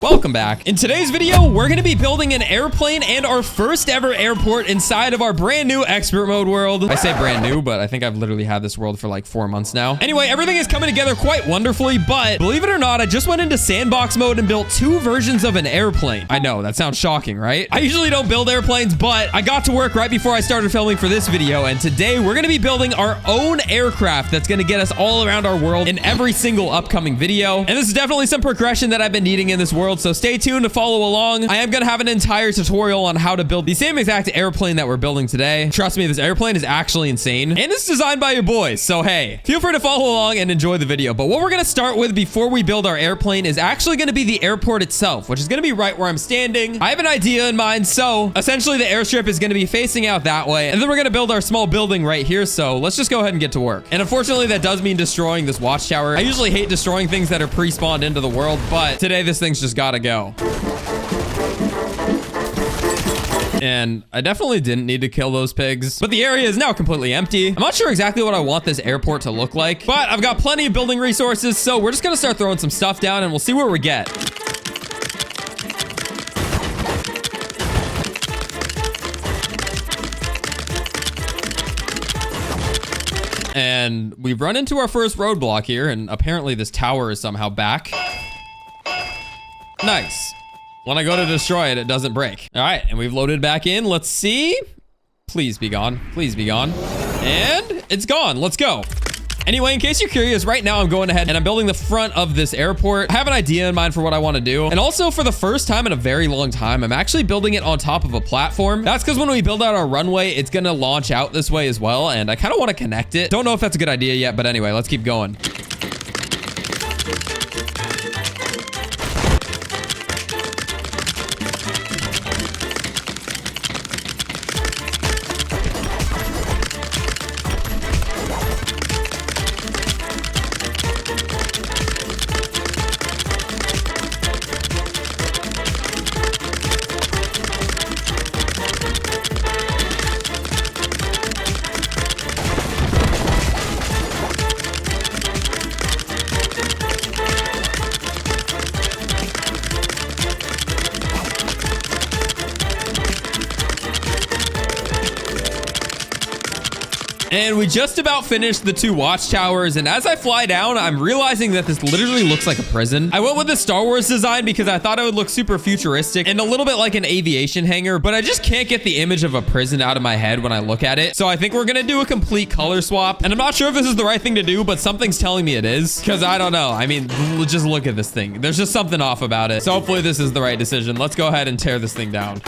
Welcome back. In today's video, we're going to be building an airplane and our first ever airport inside of our brand new expert mode world. I say brand new, but I think I've literally had this world for like 4 months now. Anyway, everything is coming together quite wonderfully, but believe it or not, I just went into sandbox mode and built 2 versions of an airplane. I know, that sounds shocking, right? I usually don't build airplanes, but I got to work right before I started filming for this video, and today we're going to be building our own aircraft that's going to get us all around our world in every single upcoming video. And this is definitely some progression that I've been needing in this world, so stay tuned to follow along. I am going to have an entire tutorial on how to build the same exact airplane that we're building today. Trust me, this airplane is actually insane, and it's designed by your boys, so hey, feel free to follow along and enjoy the video. But what we're going to start with before we build our airplane is actually going to be the airport itself, which is going to be right where I'm standing. I have an idea in mind, so essentially the airstrip is going to be facing out that way, and then we're going to build our small building right here, so let's just go ahead and get to work. And unfortunately, that does mean destroying this watchtower. I usually hate destroying things that are pre-spawned into the world, but today this thing's just got to go. And I definitely didn't need to kill those pigs, but the area is now completely empty. I'm not sure exactly what I want this airport to look like, but I've got plenty of building resources, so we're just gonna start throwing some stuff down and we'll see where we get. And we've run into our first roadblock here, and apparently this tower is somehow back. Nice. When I go to destroy it, it doesn't break. All right, and we've loaded back in. Let's see. Please be gone. Please be gone. And it's gone. Let's go. Anyway, in case you're curious, right now I'm going ahead and I'm building the front of this airport. I have an idea in mind for what I want to do. And also, for the first time in a very long time, I'm actually building it on top of a platform. That's because when we build out our runway, it's going to launch out this way as well. And I kind of want to connect it. Don't know if that's a good idea yet, but anyway, let's keep going. And we just about finished the 2 watchtowers, and as I fly down, I'm realizing that this literally looks like a prison. I went with the Star Wars design because I thought it would look super futuristic and a little bit like an aviation hangar, but I just can't get the image of a prison out of my head when I look at it. So I think we're gonna do a complete color swap, and I'm not sure if this is the right thing to do, but something's telling me it is, because I don't know. I mean, just look at this thing. There's just something off about it. So hopefully this is the right decision. Let's go ahead and tear this thing down.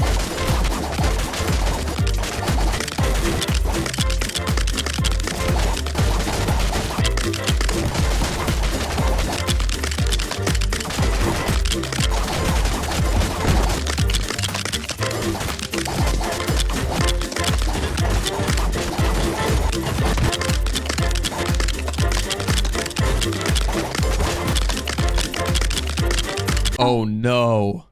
Oh no.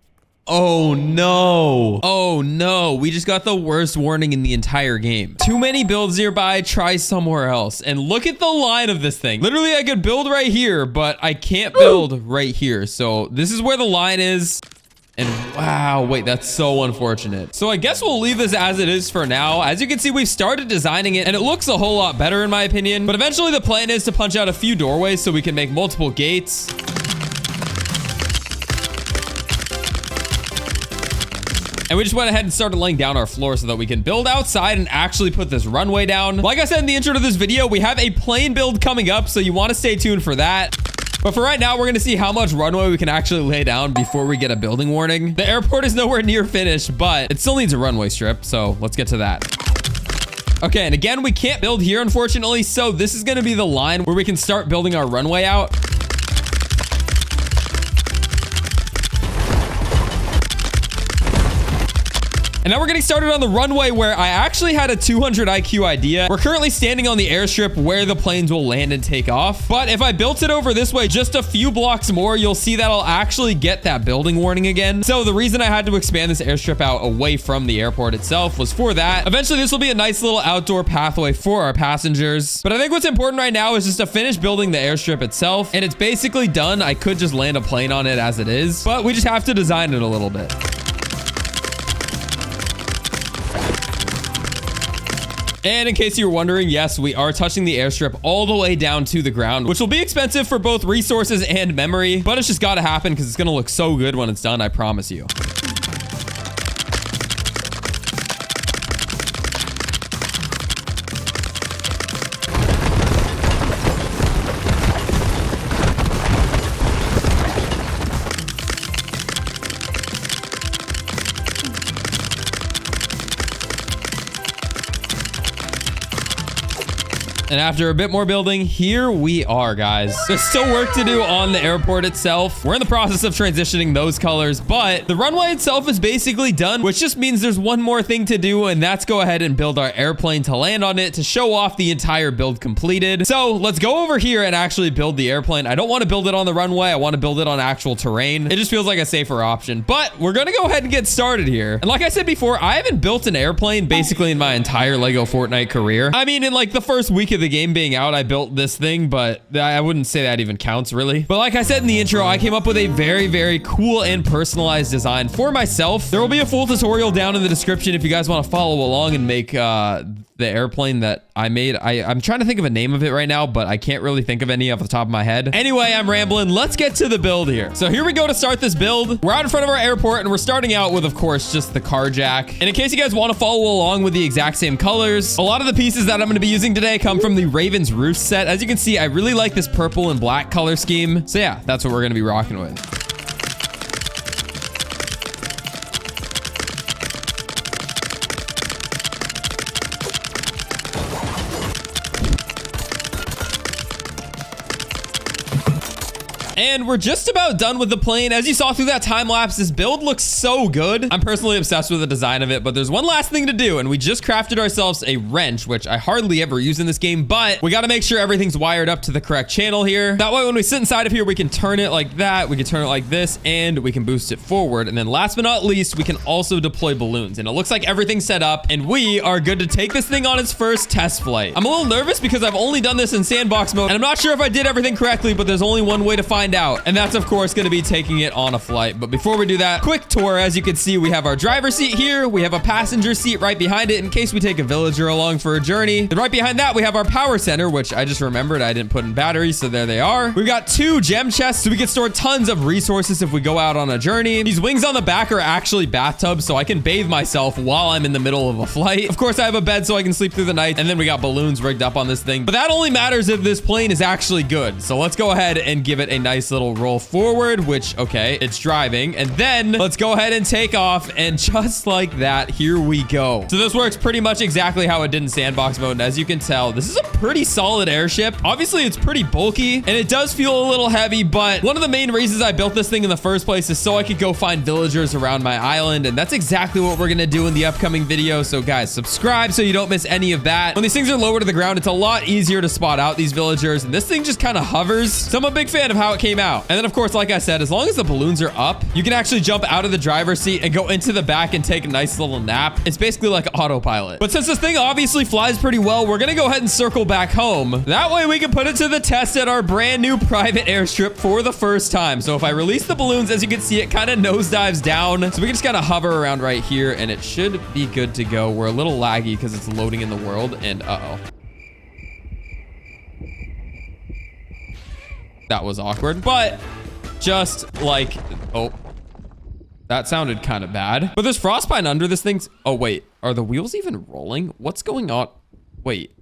Oh no. Oh no. We just got the worst warning in the entire game. Too many builds nearby, try somewhere else. And look at the line of this thing. Literally, I could build right here, but I can't build right here. So this is where the line is. And wow, wait, that's so unfortunate. So I guess we'll leave this as it is for now. As you can see, we've started designing it and it looks a whole lot better in my opinion. But eventually the plan is to punch out a few doorways so we can make multiple gates. And we just went ahead and started laying down our floor so that we can build outside and actually put this runway down. Like I said in the intro to this video, we have a plane build coming up, so you want to stay tuned for that. But for right now, we're going to see how much runway we can actually lay down before we get a building warning. The airport is nowhere near finished, but it still needs a runway strip, so let's get to that. Okay, and again, we can't build here, unfortunately, so this is going to be the line where we can start building our runway out. And now we're getting started on the runway, where I actually had a 200 IQ idea. We're currently standing on the airstrip where the planes will land and take off. But if I built it over this way just a few blocks more, you'll see that I'll actually get that building warning again. So the reason I had to expand this airstrip out away from the airport itself was for that. Eventually, this will be a nice little outdoor pathway for our passengers. But I think what's important right now is just to finish building the airstrip itself. And it's basically done. I could just land a plane on it as it is, but we just have to design it a little bit. And in case you were wondering, yes, we are touching the airstrip all the way down to the ground, which will be expensive for both resources and memory, but it's just got to happen because it's going to look so good when it's done, I promise you. And after a bit more building, here we are, guys. There's still work to do on the airport itself. We're in the process of transitioning those colors, but the runway itself is basically done, which just means there's one more thing to do, and that's go ahead and build our airplane to land on it to show off the entire build completed. So let's go over here and actually build the airplane. I don't want to build it on the runway. I want to build it on actual terrain. It just feels like a safer option, but we're going to go ahead and get started here. And like I said before, I haven't built an airplane basically in my entire Lego Fortnite career. I mean, in like the first week of the game being out, I built this thing, but I wouldn't say that even counts really. But like I said in the intro, I came up with a very, very cool and personalized design for myself. There will be a full tutorial down in the description if you guys want to follow along and make the airplane that I made. I'm trying to think of a name of it right now, but I can't really think of any off the top of my head. Anyway, I'm rambling. Let's get to the build here. So here we go to start this build. We're out in front of our airport, and we're starting out with, of course, just the car jack. And in case you guys want to follow along with the exact same colors, a lot of the pieces that I'm going to be using today come from the Raven's Roost set. As you can see, I really like this purple and black color scheme. So yeah, that's what we're going to be rocking with. And we're just about done with the plane. As you saw through that time lapse, this build looks so good. I'm personally obsessed with the design of it, but there's one last thing to do, and we just crafted ourselves a wrench, which I hardly ever use in this game, but we got to make sure everything's wired up to the correct channel here. That way, when we sit inside of here, we can turn it like that, we can turn it like this, and we can boost it forward. And then last but not least, we can also deploy balloons. And it looks like everything's set up, and we are good to take this thing on its first test flight. I'm a little nervous because I've only done this in sandbox mode, and I'm not sure if I did everything correctly, but there's only one way to find out, and that's of course going to be taking it on a flight. But before we do that, quick tour. As you can see, we have our driver's seat here, we have a passenger seat right behind it in case we take a villager along for a journey. And right behind that, we have our power center, which I just remembered I didn't put in batteries, so there they are. We've got 2 gem chests, so we can store tons of resources if we go out on a journey. These wings on the back are actually bathtubs, so I can bathe myself while I'm in the middle of a flight. Of course, I have a bed so I can sleep through the night, and then we got balloons rigged up on this thing, but that only matters if this plane is actually good. So let's go ahead and give it a nice little roll forward, which, okay, it's driving. And then let's go ahead and take off. And just like that, here we go. So this works pretty much exactly how it did in sandbox mode. And as you can tell, this is a pretty solid airship. Obviously, it's pretty bulky and it does feel a little heavy, but one of the main reasons I built this thing in the first place is so I could go find villagers around my island. And that's exactly what we're going to do in the upcoming video. So guys, subscribe so you don't miss any of that. When these things are lower to the ground, it's a lot easier to spot out these villagers. And this thing just kind of hovers. So I'm a big fan of how it came out. And then of course, like I said, as long as the balloons are up, you can actually jump out of the driver's seat and go into the back and take a nice little nap. It's basically like autopilot. But since this thing obviously flies pretty well, we're going to go ahead and circle back home. That way we can put it to the test at our brand new private airstrip for the first time. So if I release the balloons, as you can see, it kind of nosedives down. So we can just kind of hover around right here and it should be good to go. We're a little laggy because it's loading in the world and uh-oh. That was awkward, but just like, oh, that sounded kind of bad. But there's frostbite under this thing's, oh wait, are the wheels even rolling? What's going on? Wait,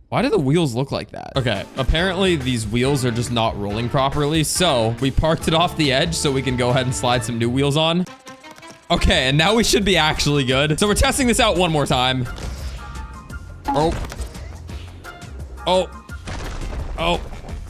why do the wheels look like that? Okay, apparently these wheels are just not rolling properly. So we parked it off the edge so we can go ahead and slide some new wheels on. Okay, and now we should be actually good. So we're testing this out one more time. Oh. Oh. Oh.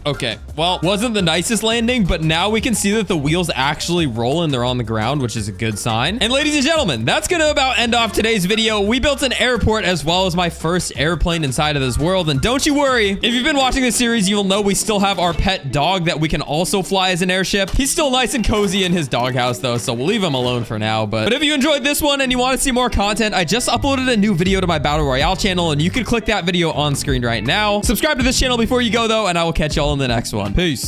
Okay, well, wasn't the nicest landing, but now we can see that the wheels actually roll and they're on the ground, which is a good sign. And ladies and gentlemen, that's gonna about end off today's video. We built an airport as well as my first airplane inside of this world. And don't you worry, if you've been watching this series, you'll know we still have our pet dog that we can also fly as an airship. He's still nice and cozy in his doghouse though, so we'll leave him alone for now. But if you enjoyed this one and you want to see more content, I just uploaded a new video to my Battle Royale channel, and you can click that video on screen right now. Subscribe to this channel before you go though, and I will catch y'all in the next one. Peace.